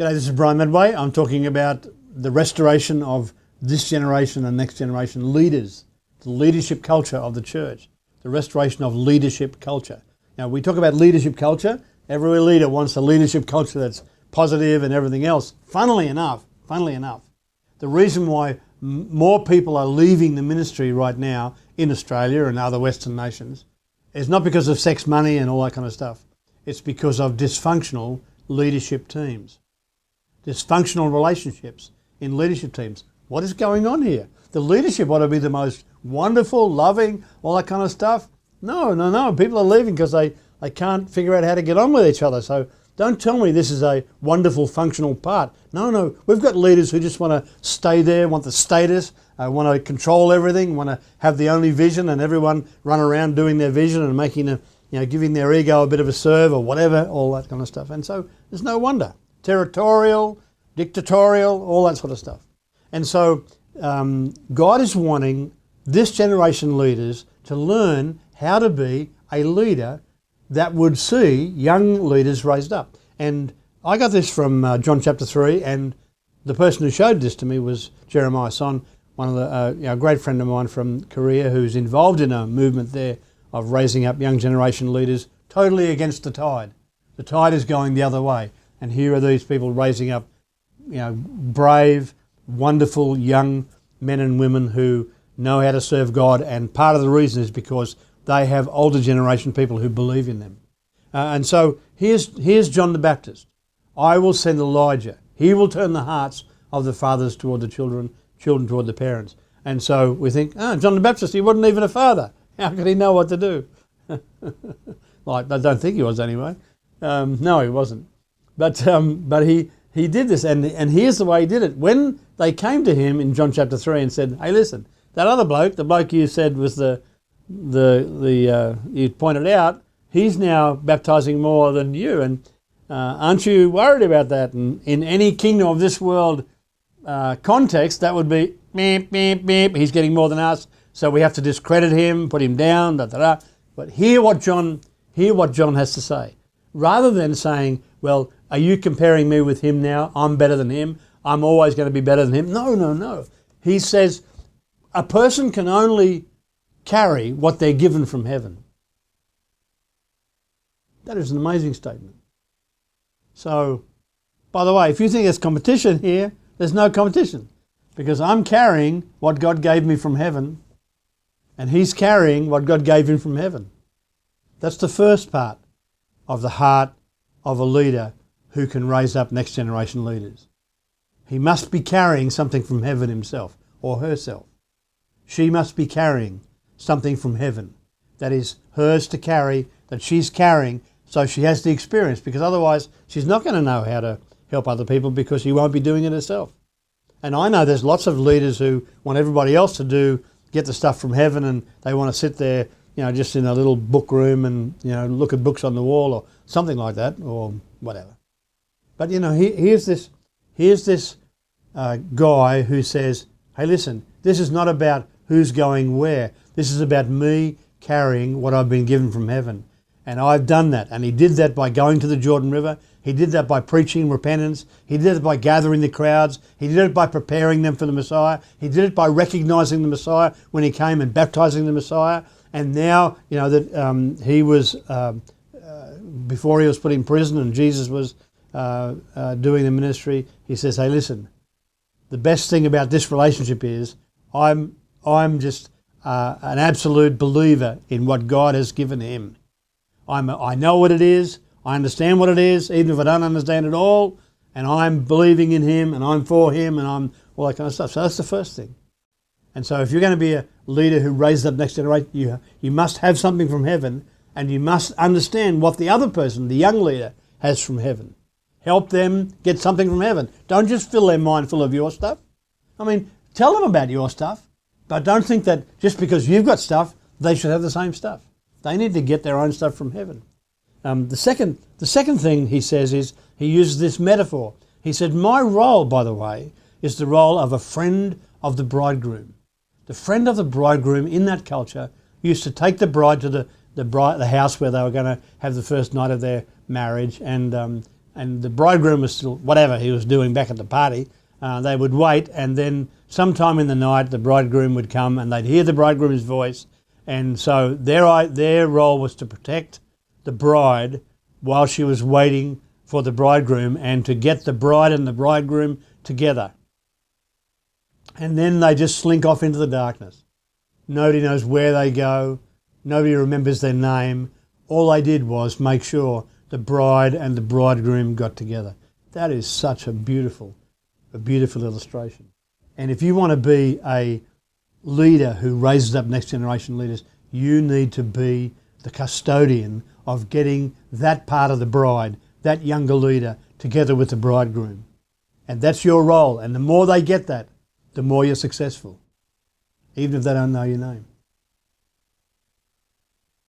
G'day, this is Brian Medway. I'm talking about the restoration of this generation and next generation leaders, the leadership culture of the church, the restoration of leadership culture. Now, we talk about leadership culture. Every leader wants a leadership culture that's positive and everything else. Funnily enough, the reason why more people are leaving the ministry right now in Australia and other Western nations is not because of sex, money and all that kind of stuff. It's because of dysfunctional leadership teams. Dysfunctional relationships in leadership teams. What is going on here? The leadership ought to be the most wonderful, loving, all that kind of stuff. No. People are leaving because they can't figure out how to get on with each other. So don't tell me this is a wonderful, functional part. No. We've got leaders who just want to stay there, want the status, want to control everything, want to have the only vision, and everyone run around doing their vision and making giving their ego a bit of a serve or whatever, all that kind of stuff. And so there's no wonder. Territorial, dictatorial, all that sort of stuff. And so God is wanting this generation leaders to learn how to be a leader that would see young leaders raised up. And I got this from John chapter 3, and the person who showed this to me was Jeremiah Son, one of the a great friend of mine from Korea, who's involved in a movement there of raising up young generation leaders totally against the tide. The tide is going the other way. And here are these people raising up, brave, wonderful young men and women who know how to serve God. And part of the reason is because they have older generation people who believe in them. And so here's John the Baptist. I will send Elijah. He will turn the hearts of the fathers toward the children toward the parents. And so we think, John the Baptist, he wasn't even a father. How could he know what to do? Well, I don't think he was anyway. No, he wasn't. But he did this, and here's the way he did it. When they came to him in John chapter 3 and said, hey, listen, that other bloke, the bloke you said was you pointed out, he's now baptizing more than you, and aren't you worried about that? And in any kingdom of this world context, that would be beep, beep, beep, he's getting more than us, so we have to discredit him, put him down, da. But hear what John has to say. Rather than saying, well, are you comparing me with him now? I'm better than him. I'm always going to be better than him. No. He says a person can only carry what they're given from heaven. That is an amazing statement. So, by the way, if you think there's competition here, there's no competition, because I'm carrying what God gave me from heaven, and he's carrying what God gave him from heaven. That's the first part of the heart of a leader who can raise up next generation leaders. He must be carrying something from heaven himself or herself. She must be carrying something from heaven that is hers to carry, that she's carrying, so she has the experience, because otherwise she's not going to know how to help other people, because she won't be doing it herself. And I know there's lots of leaders who want everybody else to get the stuff from heaven, and they want to sit there just in a little book room and, look at books on the wall or something like that, or whatever. But, here's this guy who says, hey, listen, this is not about who's going where. This is about me carrying what I've been given from heaven. And I've done that. And he did that by going to the Jordan River. He did that by preaching repentance. He did it by gathering the crowds. He did it by preparing them for the Messiah. He did it by recognizing the Messiah when he came and baptizing the Messiah. And now, that he was, before he was put in prison and Jesus was doing the ministry, he says, hey, listen, the best thing about this relationship is I'm just an absolute believer in what God has given him. I know what it is. I understand what it is, even if I don't understand it all. And I'm believing in him, and I'm for him, and I'm all that kind of stuff. So that's the first thing. And so if you're going to be a leader who raises up next generation, you must have something from heaven, and you must understand what the other person, the young leader, has from heaven. Help them get something from heaven. Don't just fill their mind full of your stuff. I mean, tell them about your stuff, but don't think that just because you've got stuff, they should have the same stuff. They need to get their own stuff from heaven. The second thing he says is, he uses this metaphor. He said, my role, by the way, is the role of a friend of the bridegroom. The friend of the bridegroom in that culture used to take the bride to the house where they were going to have the first night of their marriage, and and the bridegroom was still, whatever he was doing back at the party, they would wait, and then sometime in the night the bridegroom would come and they'd hear the bridegroom's voice, and so their role was to protect the bride while she was waiting for the bridegroom, and to get the bride and the bridegroom together. And then they just slink off into the darkness. Nobody knows where they go. Nobody remembers their name. All they did was make sure the bride and the bridegroom got together. That is such a beautiful illustration. And if you want to be a leader who raises up next generation leaders, you need to be the custodian of getting that part of the bride, that younger leader, together with the bridegroom. And that's your role. And the more they get that, the more you're successful, even if they don't know your name.